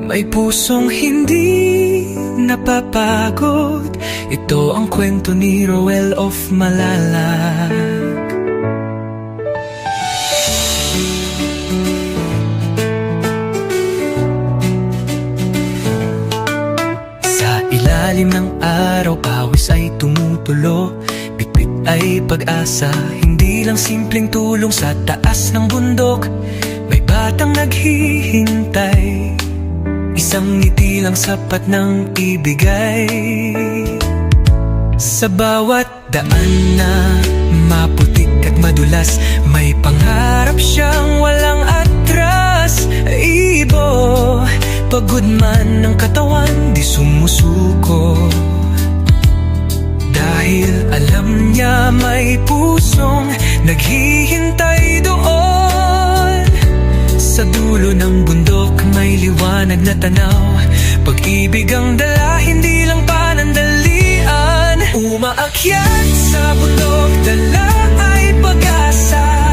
May pusong hindi napapagod. Ito ang kwento ni Roel of Malalag. Sa ilalim ng araw, pawis ay tumutulo. Bitbit ay pag-asa, hindi lang simpleng tulong sa taas ng bundok. May batang naghihintay, isang ngiti lang sapat ng ibigay. Sa bawat daan na maputik at madulas, may pangarap siyang walang atras. Ibo, pagod man ng katawan, di sumusuko. Dahil alam niya may pusong naghihintay doon. Sa dulo ng bundok may liwanag na tanaw. Pag-ibig ang dala, hindi lang panandalian. Umaakyat sa bundok, dala ay pag-asa.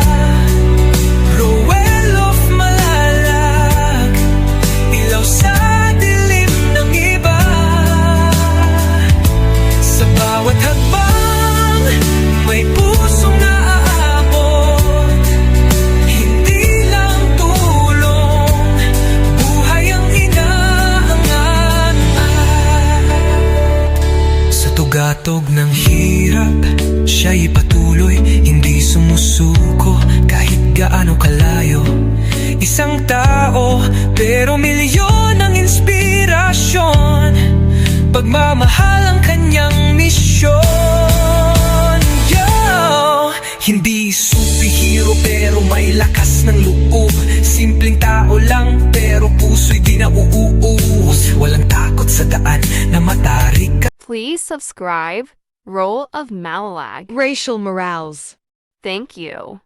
Roel of Malalag, ilaw sa dilim ng iba. Sa bawat hakbang may pusong naaabot. Hindi lang tulong, buhay ang inaangat. Sa tugatog ng hirap, siya'y patuloy, hindi sumusuko kahit gaano kalayo. Isang tao, pero milyon ang inspirasyon. Pagmamahal ang kanyang misyon. Hindi superhero pero may lakas ng loob. Simpleng tao lang pero puso'y di nauuus. Walang takot sa daan na matarik. Please subscribe, Roel of Malalag. Rachel Morales. Thank you.